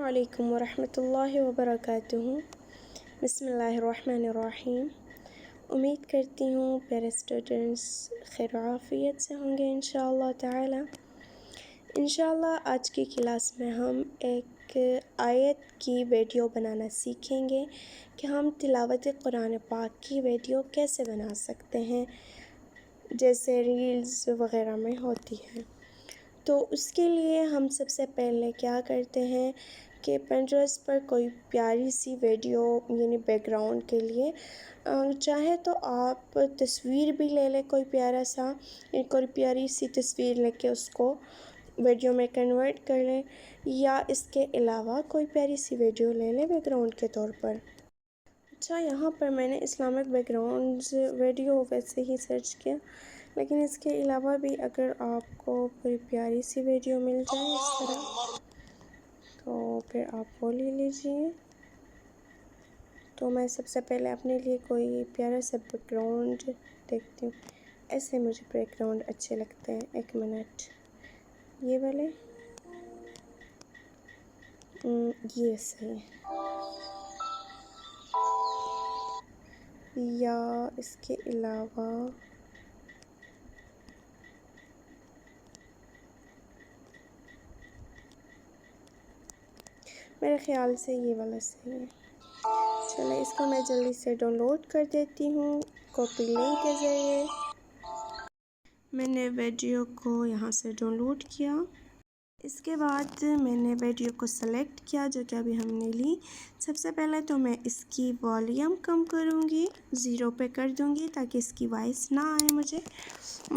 अस्सलामुअलैकुम वरहमतुल्लाहि वबरकातुहू। बिस्मिल्लाहिर्रहमानिर्रहीम। उम्मीद करती हूँ प्यारे स्टूडेंट्स खैर आफ़ियत से होंगे इंशाअल्लाह ताला। इंशाअल्लाह आज की क्लास में हम एक आयत की वीडियो बनाना सीखेंगे कि हम तिलावत कुरान पाक की वीडियो कैसे बना सकते हैं, जैसे रील्स वग़ैरह में होती है। तो उसके लिए हम सबसे पहले क्या करते हैं कि पिंटरेस्ट पर कोई प्यारी सी वीडियो यानी बैकग्राउंड के लिए चाहे तो आप तस्वीर भी ले लें, कोई प्यारी सी तस्वीर लेके उसको वीडियो में कन्वर्ट कर लें, या इसके अलावा कोई प्यारी सी वीडियो ले लें बैकग्राउंड के तौर पर। अच्छा, यहाँ पर मैंने इस्लामिक बैकग्राउंड्स वीडियो वैसे ही सर्च किया, लेकिन इसके अलावा भी अगर आपको कोई प्यारी सी वीडियो मिल जाए इस तरह तो फिर आप वो ले लीजिए। तो मैं सबसे पहले अपने लिए कोई प्यारा सा बैकग्राउंड देखती हूँ। ऐसे मुझे बैकग्राउंड अच्छे लगते हैं। एक मिनट, ये वाले ये सही है, या इसके अलावा मेरे ख़्याल से ये वाला सही है। चले, इसको मैं जल्दी से डाउनलोड कर देती हूँ कॉपी लिंक के ज़रिए। मैंने वीडियो को यहाँ से डाउनलोड किया। इसके बाद मैंने वीडियो को सेलेक्ट किया जो कि अभी हमने ली। सबसे पहले तो मैं इसकी वॉल्यूम कम करूँगी, 0 पे कर दूँगी ताकि इसकी वॉइस ना आए मुझे।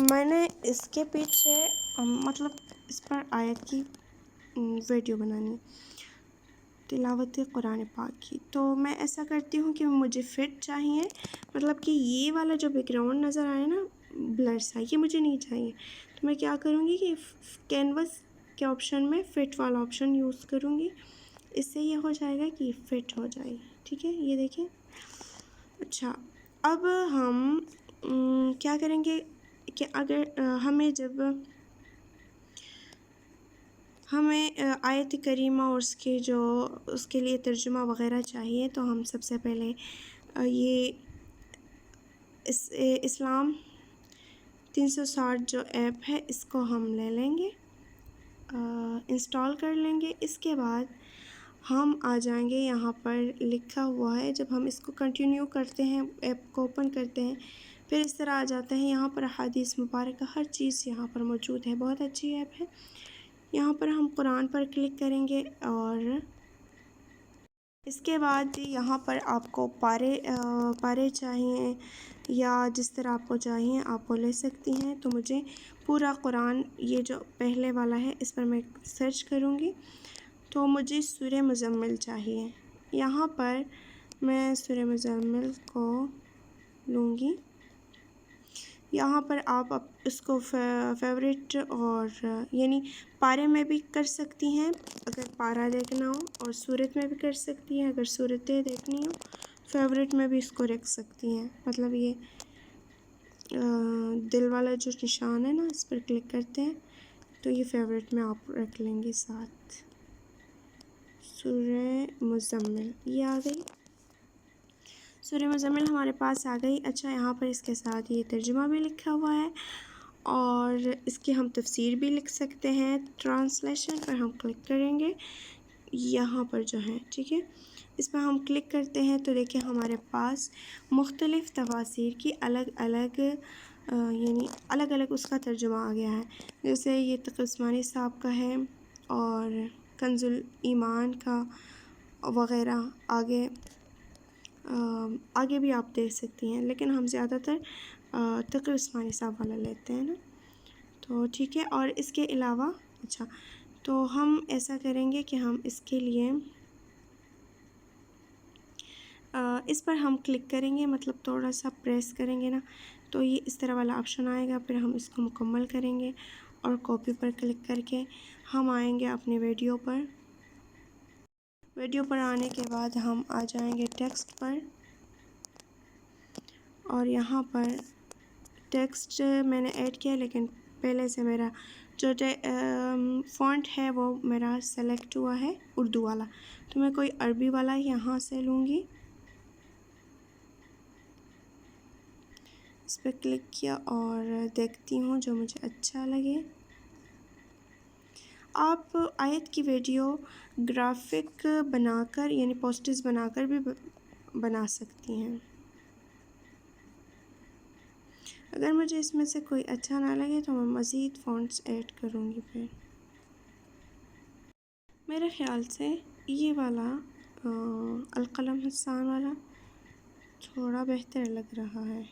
मैंने इसके पीछे मतलब इस पर आयत की वीडियो बनानी, तिलावत कुरान पाक की। तो मैं ऐसा करती हूँ कि मुझे फ़िट चाहिए, मतलब कि ये वाला जो बैकग्राउंड नज़र आए ना ब्लर सा, ये मुझे नहीं चाहिए। तो मैं क्या करूँगी कि कैनवस के ऑप्शन में फ़िट वाला ऑप्शन यूज़ करूँगी। इससे ये हो जाएगा कि फ़िट हो जाए। ठीक है, ये देखें। अच्छा, अब हम क्या करेंगे कि अगर हमें आयत करीमा और उसके लिए तर्जुमा वग़ैरह चाहिए, तो हम सबसे पहले ये इस्लाम 360 जो ऐप है इसको हम ले लेंगे, इंस्टॉल कर लेंगे। इसके बाद हम आ जाएंगे, यहाँ पर लिखा हुआ है, जब हम इसको कंटिन्यू करते हैं, ऐप को ओपन करते हैं, फिर इस तरह आ जाता है। यहाँ पर हदीस मुबारक हर चीज़ यहाँ पर मौजूद है, बहुत अच्छी ऐप है। यहाँ पर हम कुरान पर क्लिक करेंगे और इसके बाद यहाँ पर आपको पारे चाहिए या जिस तरह आपको चाहिए आप वो ले सकती हैं। तो मुझे पूरा कुरान, ये जो पहले वाला है, इस पर मैं सर्च करूँगी। तो मुझे सूरह मुज़म्मिल चाहिए। यहाँ पर मैं सूरह मुज़म्मिल को लूँगी। यहाँ पर आप इसको फेवरेट और यानी पारे में भी कर सकती हैं अगर पारा देखना हो, और सूरत में भी कर सकती हैं अगर सूरतें देखनी हो। फेवरेट में भी इसको रख सकती हैं, मतलब ये दिल वाला जो निशान है ना, इस पर क्लिक करते हैं तो ये फेवरेट में आप रख लेंगे साथ। सूरह मुज़म्मिल ये आ गई, सूरह मुज़म्मिल हमारे पास आ गई। अच्छा, यहाँ पर इसके साथ ये तर्जुमा भी लिखा हुआ है और इसकी हम तफसीर भी लिख सकते हैं। ट्रांसलेशन पर हम क्लिक करेंगे, यहाँ पर जो है, ठीक है, इस पर हम क्लिक करते हैं तो देखिए हमारे पास मुख्तलिफ़ तफासीर की अलग अलग उसका तर्जुमा आ गया है। जैसे ये तक़ी उस्मानी साहब का है और कंजुल ईमान का वग़ैरह आगे भी आप देख सकती हैं, लेकिन हम ज़्यादातर तक़ी उस्मानी साहब वाला लेते हैं ना, तो ठीक है। और इसके अलावा अच्छा, तो हम ऐसा करेंगे कि हम इसके लिए इस पर हम क्लिक करेंगे, मतलब थोड़ा सा प्रेस करेंगे ना, तो ये इस तरह वाला ऑप्शन आएगा। फिर हम इसको मुकम्मल करेंगे और कॉपी पर क्लिक करके हम आएंगे अपने वीडियो पर। वीडियो पर आने के बाद हम आ जाएंगे टेक्स्ट पर, और यहाँ पर टेक्स्ट मैंने ऐड किया, लेकिन पहले से मेरा जो फ़ॉन्ट है वो मेरा सेलेक्ट हुआ है उर्दू वाला, तो मैं कोई अरबी वाला यहाँ से लूँगी। इस पर क्लिक किया और देखती हूँ जो मुझे अच्छा लगे। आप आयत की वीडियो ग्राफिक बनाकर यानी पोस्टर्स बनाकर भी बना सकती हैं। अगर मुझे इसमें से कोई अच्छा ना लगे तो मैं मज़ीद फ़ॉन्ट्स ऐड करूँगी। फिर मेरे ख़्याल से ये वाला अलक़लम हसान वाला थोड़ा बेहतर लग रहा है।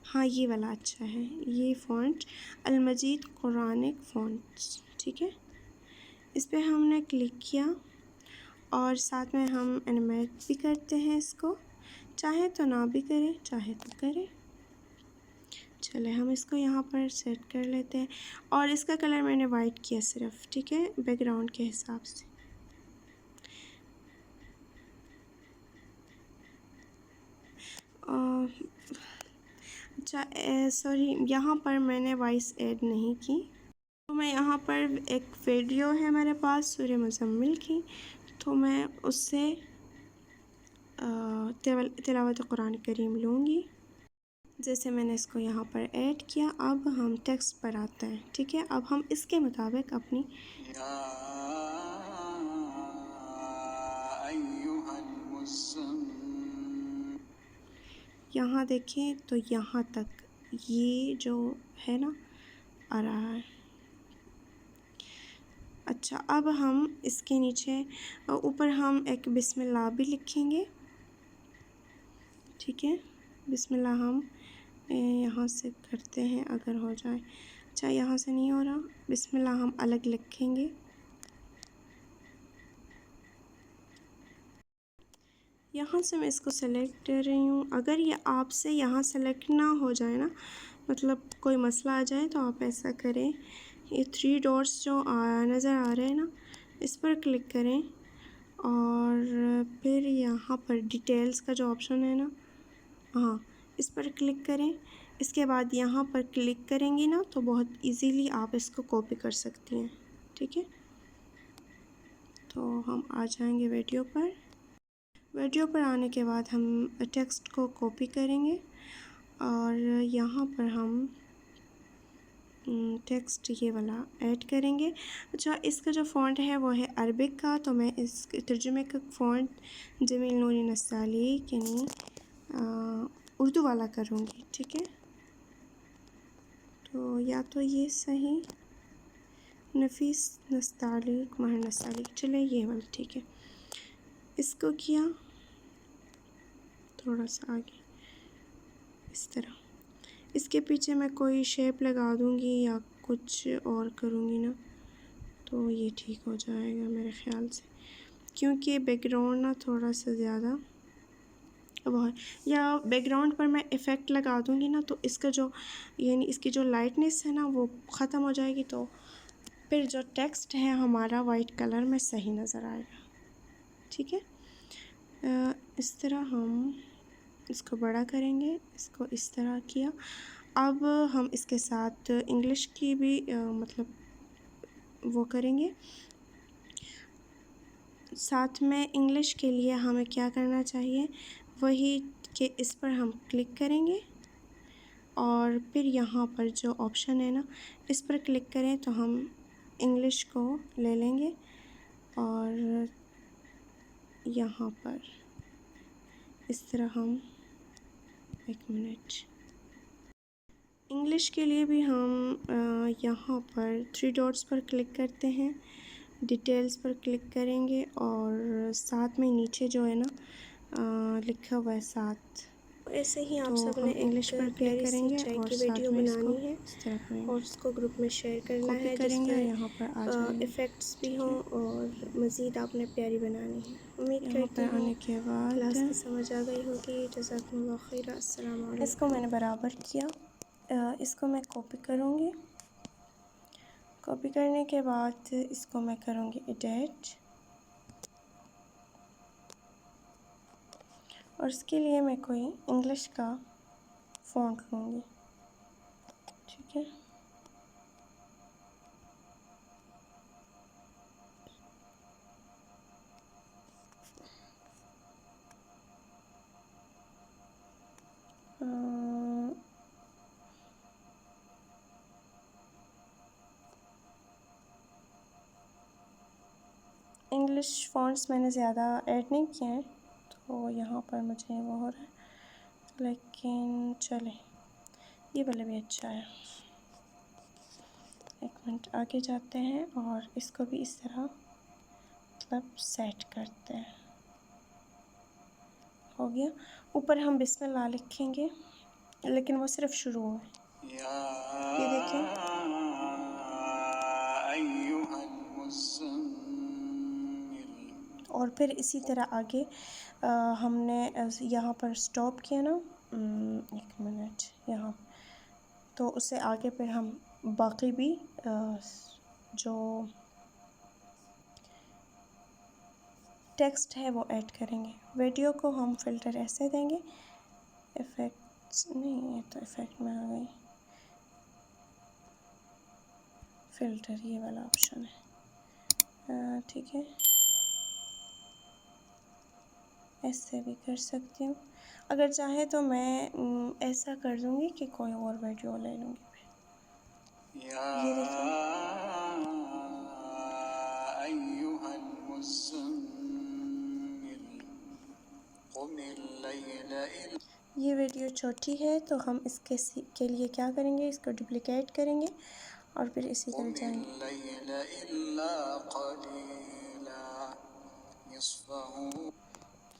हाँ, ये वाला अच्छा है। ये फ़ॉन्ट अल-मजीद कुरानिक फ़ॉन्ट्स, ठीक है। इस पे हमने क्लिक किया और साथ में हम एनिमेट भी करते हैं इसको, चाहे तो ना भी करें, चाहे तो करें। चले हम इसको यहाँ पर सेट कर लेते हैं और इसका कलर मैंने वाइट किया सिर्फ, ठीक है, बैकग्राउंड के हिसाब से। सॉरी, यहाँ पर मैंने वॉइस ऐड नहीं की, तो मैं यहाँ पर एक वीडियो है मेरे पास सूरह मुज़म्मिल की, तो मैं उससे तिलावत कुरान करीम लूँगी। जैसे मैंने इसको यहाँ पर ऐड किया, अब हम टेक्स्ट पर आते हैं, ठीक है। अब हम इसके मुताबिक अपनी यहाँ देखें तो यहाँ तक ये जो है ना आ रहा है। अच्छा, अब हम इसके नीचे ऊपर हम एक बिस्मिल्लाह भी लिखेंगे, ठीक है। बिस्मिल्लाह हम यहाँ से करते हैं अगर हो जाए। अच्छा, यहाँ से नहीं हो रहा, बिस्मिल्लाह हम अलग लिखेंगे। यहाँ से मैं इसको सेलेक्ट कर रही हूँ। अगर ये आपसे यहाँ सेलेक्ट ना हो जाए ना, मतलब कोई मसला आ जाए, तो आप ऐसा करें, ये 3 डॉट्स जो नज़र आ रहे हैं ना, इस पर क्लिक करें और फिर यहाँ पर डिटेल्स का जो ऑप्शन है ना, हाँ, इस पर क्लिक करें। इसके बाद यहाँ पर क्लिक करेंगी ना तो बहुत इजीली आप इसको कॉपी कर सकती हैं, ठीक है। तो हम आ जाएंगे वीडियो पर। वीडियो पर आने के बाद हम टेक्स्ट को कॉपी करेंगे और यहाँ पर हम टेक्स्ट ये वाला ऐड करेंगे। अच्छा, इसका जो फ़ॉन्ट है वो है अरबिक का, तो मैं इस तर्जुमे का फ़ॉन्ट जमील नूरी नस्तालिक यानी उर्दू वाला करूँगी, ठीक है। तो या तो ये सही, नफीस नस्तालिक, महर नस्तालिक, चले ये वाला, ठीक है। इसको किया थोड़ा सा आगे इस तरह। इसके पीछे मैं कोई शेप लगा दूँगी या कुछ और करूँगी ना, तो ये ठीक हो जाएगा मेरे ख़्याल से, क्योंकि बैकग्राउंड ना थोड़ा सा ज़्यादा वो है। या बैकग्राउंड पर मैं इफ़ेक्ट लगा दूँगी ना, तो इसका जो यानी इसकी जो लाइटनेस है ना वो ख़त्म हो जाएगी, तो फिर जो टेक्स्ट है हमारा वाइट कलर में सही नज़र आएगा, ठीक है। इस तरह हम इसको बड़ा करेंगे, इसको इस तरह किया। अब हम इसके साथ इंग्लिश की भी मतलब वो करेंगे। साथ में इंग्लिश के लिए हमें क्या करना चाहिए, वही कि इस पर हम क्लिक करेंगे और फिर यहाँ पर जो ऑप्शन है ना, इस पर क्लिक करें तो हम इंग्लिश को ले लेंगे और यहाँ पर इस तरह हम, एक मिनट, इंग्लिश के लिए भी हम यहाँ पर 3 डॉट्स पर क्लिक करते हैं, डिटेल्स पर क्लिक करेंगे और साथ में नीचे जो है ना लिखा हुआ है साथ, ऐसे ही आप सब ने इंग्लिश पर क्लिक करेंगे और वीडियो बनानी है और उसको ग्रुप में शेयर करना है, करेंगे यहाँ पर आ जाएंगे, इफ़ेक्ट्स भी हों और मज़ीद आपने प्यारी बनानी है। उम्मीद करती हूँ आने के बाद क्लास की समझ आ गई होगी। जज़ाकुमुल्लाह खैर, अस्सलाम वालेकुम। इसको मैंने बराबर किया, इसको मैं कॉपी करूँगी। कॉपी करने के बाद इसको मैं करूँगी एडिट और इसके लिए मैं कोई इंग्लिश का फ़ॉन्ट लूँगी, ठीक है। इंग्लिश फ़ॉन्ट्स मैंने ज़्यादा ऐड नहीं किए हैं, तो यहाँ पर मुझे वो हो रहा है, लेकिन चले ये वाला भी अच्छा है। एक मिनट आगे जाते हैं और इसको भी इस तरह मतलब सेट करते हैं। हो गया। ऊपर हम बिस्मिल्लाह लिखेंगे, लेकिन वो सिर्फ शुरू हो। ये देखें, और फिर इसी तरह आगे हमने यहाँ पर स्टॉप किया ना, एक मिनट यहाँ, तो उससे आगे फिर हम बाकी भी जो टेक्स्ट है वो ऐड करेंगे। वीडियो को हम फ़िल्टर ऐसे देंगे, इफ़ेक्ट्स नहीं, ये तो इफ़ेक्ट में आ गई, फ़िल्टर ये वाला ऑप्शन है, ठीक है। ऐसे भी कर सकती हूँ, अगर चाहे तो मैं ऐसा कर दूँगी कि कोई और वीडियो ले लूँगी। ये देखिए, ये वीडियो छोटी है तो हम इसके के लिए क्या करेंगे, इसको डुप्लिकेट करेंगे और फिर इसी तरह जाएंगे।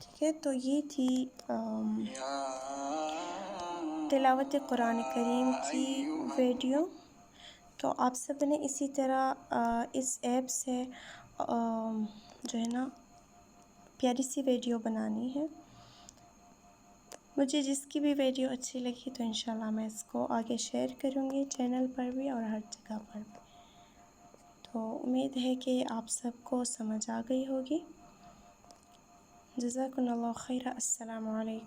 ठीक है, तो ये थी तिलावत कुरान करीम की वीडियो। तो आप सब ने इसी तरह इस ऐप से जो है ना प्यारी सी वीडियो बनानी है। मुझे जिसकी भी वीडियो अच्छी लगी तो इंशाल्लाह मैं इसको आगे शेयर करूँगी, चैनल पर भी और हर जगह पर भी। तो उम्मीद है कि आप सबको समझ आ गई होगी। जज़ाकुमुल्लाह खैर। अस्सलामु अलैकुम।